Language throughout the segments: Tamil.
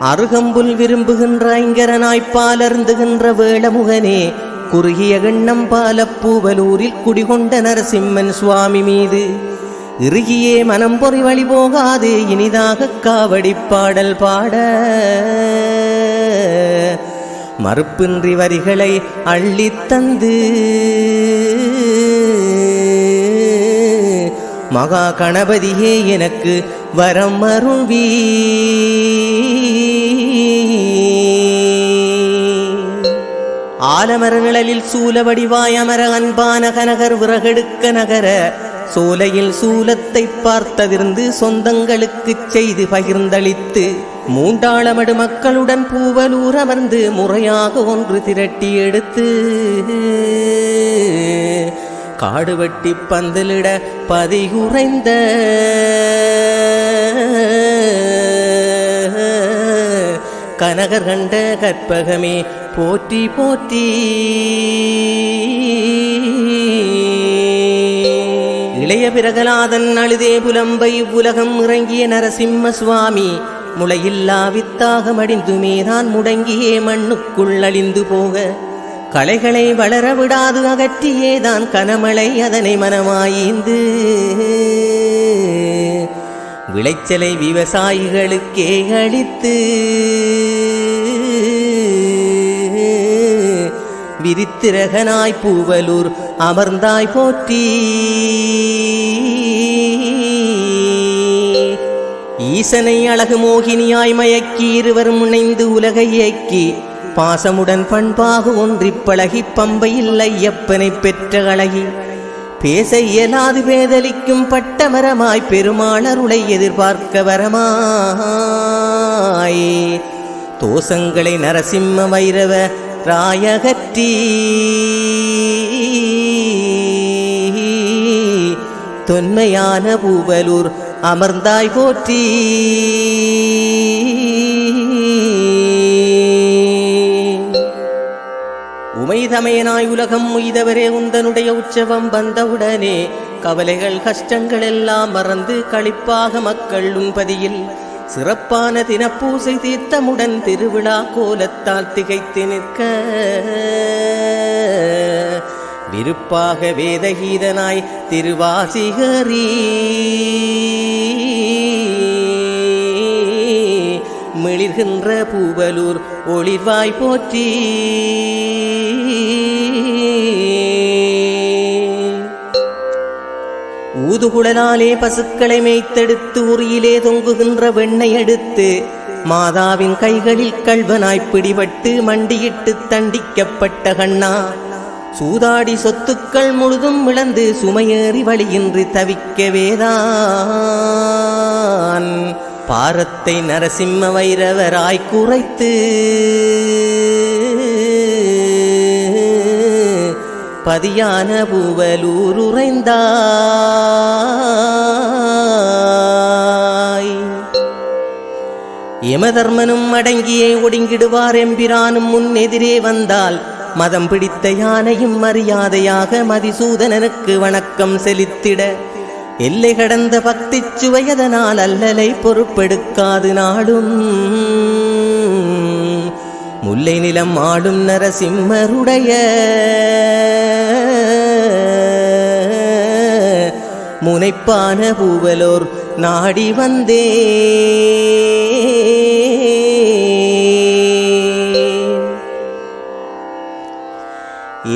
அருகம்புல் விரும்புகின்ற ஐங்கரனாய்ப்பால் அருந்துகின்ற வேளமுகனே, குறுகிய எண்ணம் பாலப்பூவலூரில் குடிகொண்ட நரசிம்மன் சுவாமி மீது இறுகியே மனம் பொறி வழி போகாது இனிதாக காவடி பாடல் பாட மறுப்பின்றி வரிகளை அள்ளித்தந்து மகா கணபதியே எனக்கு வரம் அருள்வீ. ஆலமர நிழலில் சூலவடிவாய் அமர அன்பான கனகர் விறகெடுக்க நகர சோலையில் சூலத்தை பார்த்ததிருந்து சொந்தங்களுக்கு செய்து பகிர்ந்தளித்து மூண்டாளமடு மக்களுடன் பூவலூர் அமர்ந்து முறையாக ஒன்று திரட்டி எடுத்து காடு வெட்டி பந்தலிட பதிகுறைந்த கனகர் கண்ட கற்பகமே போற்றி போற்றி. இளைய பிரகலாதன் அழுதே புலம்பை உலகம் இறங்கிய நரசிம்ம சுவாமி முளையில்லா வித்தாக மடிந்துமேதான் முடங்கியே மண்ணுக்குள் அழிந்து போக களைகளை வளர விடாது அகற்றியேதான் கனமழை அதனை மனமாய்ந்து விளைச்சலை விவசாயிகளுக்கே அளித்து விரித்திரகனாய் பூவலூர் அமர்ந்தாய் போற்றி. ஈசனை அழகு மோகினியாய் மயக்கி இருவரும் இணைந்து உலகை இயக்கி பாசமுடன் பண்பாக ஒன்றிப் பழகி பம்பையில் ஐயப்பனை பெற்ற அழகி பேச இயலாது பேதலிக்கும் பட்டமரமாய் பெருமாளருளை எதிர்பார்க்க வரமாய் தோசங்களை நரசிம்ம வைரவ ராயகற்றி தொன்மையான பூவலூர் அமர்ந்தாய் போற்றி. உமைதமையனாய் உலகம் உய்தவரே உந்தனுடைய உற்சவம் வந்தவுடனே கவலைகள் கஷ்டங்கள் எல்லாம் மறந்து களிப்பாக மக்கள் உன்பதியில் சிறப்பான தினப்பூசை தீர்த்தமுடன் திருவிழா கோலத்தால் திகைத்து நிற்க விருப்பாக வேதகீதனாய் திருவாசிகரி மிளிர்கின்ற பூவலூர் ஒளிர்வாய் போற்றி. ஊதுகுழலாலே பசுக்களை மேய்த்தெடுத்து உரியிலே தொங்குகின்ற வெண்ணை எடுத்து மாதாவின் கைகளில் கள்வனாய் பிடிபட்டு மண்டியிட்டு தண்டிக்கப்பட்ட கண்ணா சூதாடி சொத்துக்கள் முழுதும் இழந்து சுமையேறி வழியின்றி தவிக்கவேதான் பாரத்தை நரசிம்ம வைரவராய் குறைத்து பதியான பூவலூர் உறைந்தாய். யமதர்மனும் அடங்கியே ஒடுங்கிடுவார் எம்பிரானும் முன்னெதிரே வந்தால் மதம் பிடித்த யானையும் மரியாதையாக மதிசூதனனுக்கு வணக்கம் செலுத்திட எல்லை கடந்த பக்தி சுவையதனால் அல்லலை பொறுப்பெடுக்காது நாடும் முல்லை நிலம் ஆடும் நரசிம்மருடைய முனைப்பான பூவலோர் நாடி வந்தே.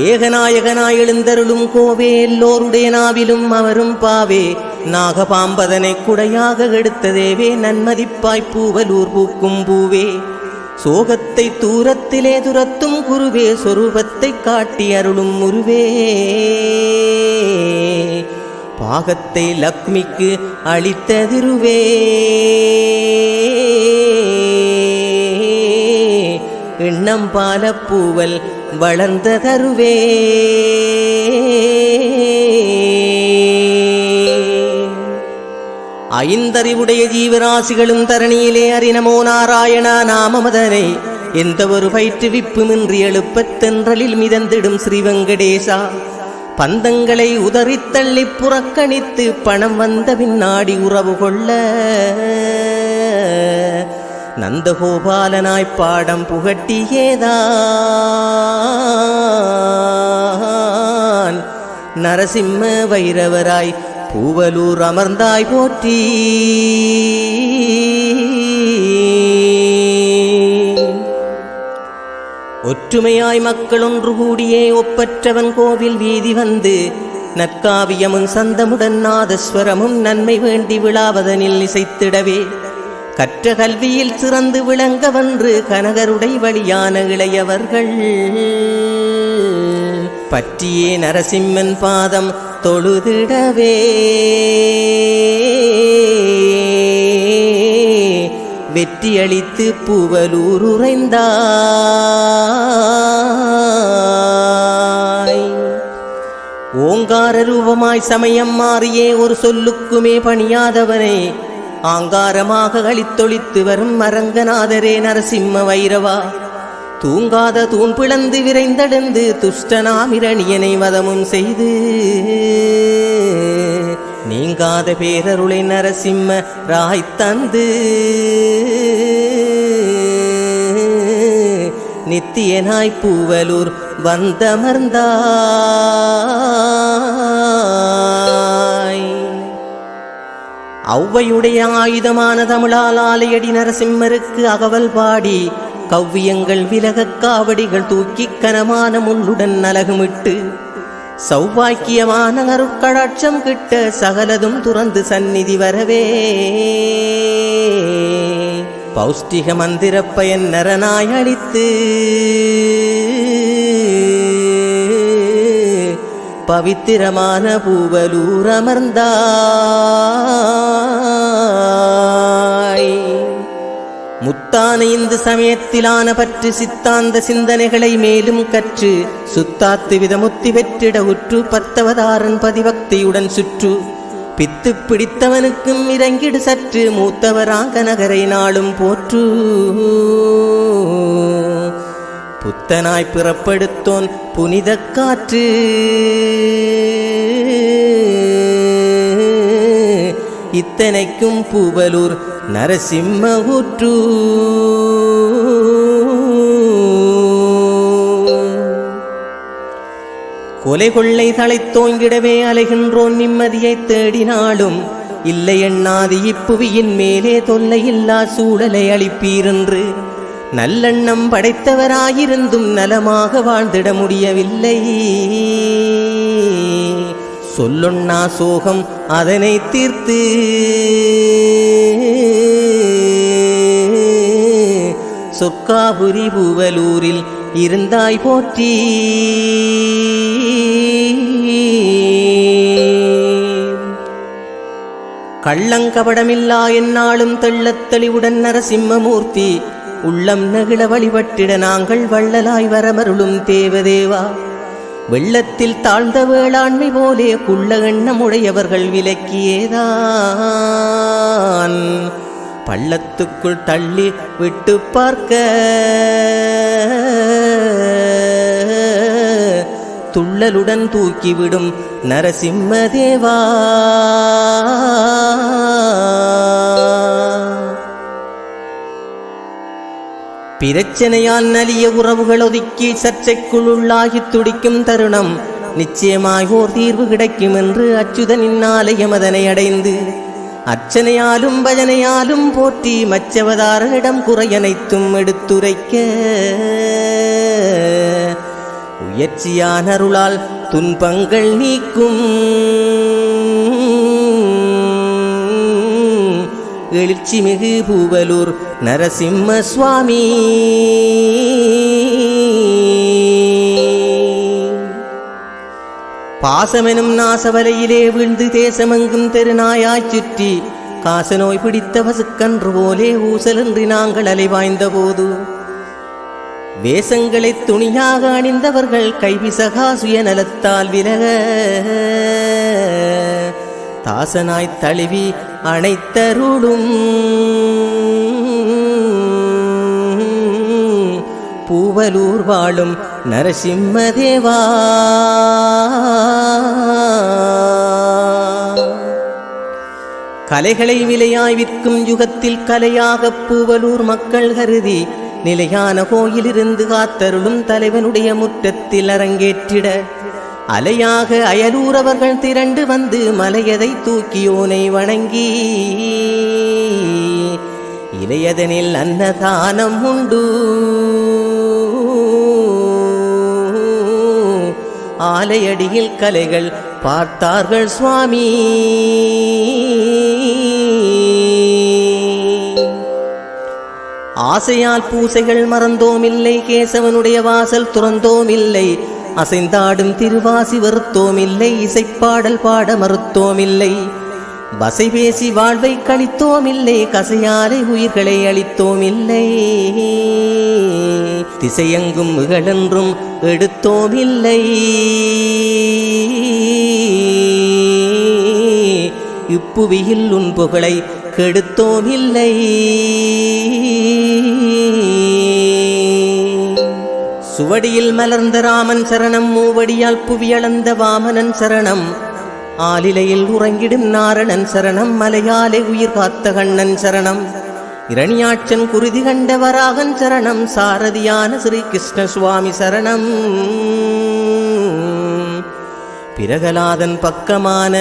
ஏகநாயகனாய் எழுந்தருளும் கோவே எல்லோருடைய நாவிலும் அவரும் பாவே நாகபாம்பதனை குடையாக எடுத்ததேவே நன்மதிப்பாய் பூவலூர் பூக்கும் பூவே சோகத்தை தூரத்திலே துரத்தும் குருவே சொரூபத்தை காட்டி அருளும் முருவே பாகத்தை லக்ஷ்மிக்கு அளித்ததிருவே எண்ணம் பால பூவல் வளர்ந்த தருவே. ஐந்தறிவுடைய ஜீவராசிகளும் தரணியிலே அறிநமோ நாராயணா நாமமதனை எந்த ஒரு பயிற்றுவிப்புமின்றி எழுப்பத் தென்றலில் மிதந்திடும் ஸ்ரீவெங்கடேசா பந்தங்களை உதறித்தள்ளி புறக்கணித்து பணம் வந்த பின்னாடி உறவு கொள்ள நந்தகோபாலனாய் பாடம் புகட்டியேதான் நரசிம்ம வைரவராய் பூவலூர் அமர்ந்தாய் போற்றி. ஒற்றுமையாய் மக்கள் ஒன்று கூடியே ஒப்பற்றவன் கோவில் வீதி வந்து நற்காவியமும் சந்தமுடன் நாதஸ்வரமும் நன்மை வேண்டி விழாவதனில் இசைத்திடவே கற்ற கல்வியில் சிறந்து விளங்க வென்று கனகருடை வழியான இளையவர்கள் பற்றியே நரசிம்மன் பாதம் தொழுதிடவே வெற்றியளித்து பூவலூர் உறைந்தாய். ஓங்கார ரூபமாய் சமயம் மாறியே ஒரு சொல்லுக்குமே பணியாதவனே ஆங்காரமாக அளித்தொழித்து வரும் அரங்கநாதரே நரசிம்ம வைரவா, தூங்காத தூண் பிளந்து விரைந்தெழுந்து துஷ்டனாமிரணியனை வதமும் செய்து நீங்காத பேரருளை நரசிம்ம ராய் தந்து நித்தியனாய் பூவலூர் வந்தமர்ந்தாய். ஔவையுடைய ஆயுதமான தமிழால் ஆலையடி நரசிம்மருக்கு அகவல் பாடி கவ்வியங்கள் விலகக் காவடிகள் தூக்கி கனமான முள்ளுடன் நலகுமிட்டு சௌபாக்கியமான அருட்கடாட்சம் கிட்ட சகலதும் துறந்து சந்நிதி வரவே பௌஷ்டிக மந்திர பயன் நரனாய் அளித்து பவித்திரமான பூவலூர் அமர்ந்தாய். முத்தான இந்து சமயத்திலான பற்று சித்தாந்த சிந்தனைகளை மேலும் கற்று சுத்தாத்து விதமுத்தி பெற்றிட உற்று பத்தவதாரன் பதிபக்தியுடன் சுற்று பித்து பிடித்தவனுக்கும் இறங்கிடு சற்று மூத்தவராக நகரை நாளும் போற்று புத்தனாய் பிறப்படுத்தோன் புனித காற்று இத்தனைக்கும் பூவலூர் நரசிம்ம ஊற்று. கொலை கொள்ளை தழைத்தோங்கிடவே அலைகின்றோன் நிம்மதியை தேடினாலும் இல்லை எண்ணாது இப்புவியின் மேலே தொல்லையில்லா சூழலை அளிப்பீரென்று நல்லெண்ணம் படைத்தவராயிருந்தும் நலமாக வாழ்ந்திட முடியவில்லை. சொல்லொன்னா சோகம் அதனை தீர்த்து சொக்காபுரி பூவலூரில் இருந்தாய் போற்றி. கள்ளங்கபடமில்லா என்னாலும் தெள்ளத் தெளிவுடன் நரசிம்மமூர்த்தி உள்ளம் நகிழ வழிபட்டிட நாங்கள் வள்ளலாய் வரமருளும் தேவதேவா. வெள்ளத்தில் தாழ்ந்த வேளாண்மை போலே குள்ள எண்ணமுடையவர்கள் விலக்கியேதான் பள்ளத்துக்குள் தள்ளி விட்டு பார்க்க துள்ளலுடன் தூக்கிவிடும் நரசிம்ம தேவா. பிரச்சனையால் நலிய உறவுகள் ஒதுக்கி சர்ச்சைக்குள்ளாகி துடிக்கும் தருணம் நிச்சயமாய் ஓர் தீர்வு கிடைக்கும் என்று அச்சுதனின் ஆலயம் அதனை அடைந்து அர்ச்சனையாலும் பஜனையாலும் போற்றி மச்சவதாரனிடம் குறையனைத்தும் எடுத்துரைக்க உயர்ச்சியான அருளால் துன்பங்கள் நீக்கும் எழுச்சி மிகு பூவலூர் நரசிம்ம சுவாமி. பாசமெனும் நாசவலையிலே வீழ்ந்து தேசமெங்கும் தெருநாயாய் சுற்றி காசநோய் பிடித்த பசுக்கன்று போலே ஊசலின்றி நாங்கள் அலைவாய்ந்த போது வேஷங்களை துணியாக அணிந்தவர்கள் கைவிசகா சுயநலத்தால் விலக தாசனாய் தழுவி அணைத்தருளும் பூவலூர் வாழும் நரசிம்ம தேவா. கலைகளை விலையாய் விற்கும் யுகத்தில் கலையாக பூவலூர் மக்கள் கருதி நிலையான கோயிலிருந்து காத்தருளும் தலைவனுடைய முற்றத்தில் அரங்கேற்றிட அலையாக அயலூரவர்கள் திரண்டு வந்து மலையதை தூக்கியோனை வணங்கி இளையதனில் அன்னதானம் உண்டு. ஆலையடியில் கலைகள் பார்த்தார்கள் சுவாமி. ஆசையால் பூசைகள் மறந்தோமில்லை, கேசவனுடைய வாசல் துறந்தோமில்லை, அசைந்தாடும் திருவாசி வருத்தோமில்லை, இசைப்பாடல் பாட மறுத்தோமில்லை, வசை பேசி வாழ்வை கழித்தோமில்லை, கசையாலை உயிர்களை அளித்தோமில்லை, திசையெங்கும் இகழென்றும் எடுத்தோமில்லை, இப்புவியில் உன் புகழை கெடுத்தோமில்லை. சுவடியில் மலர்ந்த ராமன் சரணம், மூவடியால் புவியளந்த வாமனன் சரணம், ஆலிலையில் உறங்கிடும் நாரணன் சரணம், மலையாலே உயிர் காத்த கண்ணன் சரணம், இரணியாட்சன் குருதி கண்ட வராகன் சரணம், சாரதியான ஸ்ரீ கிருஷ்ண சுவாமி சரணம், பிரகலாதன் பக்கமான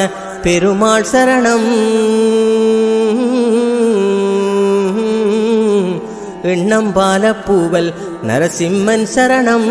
பெருமாள் சரணம், எண்ணம்பால பூவல் நரசிம்மன் சரணம்.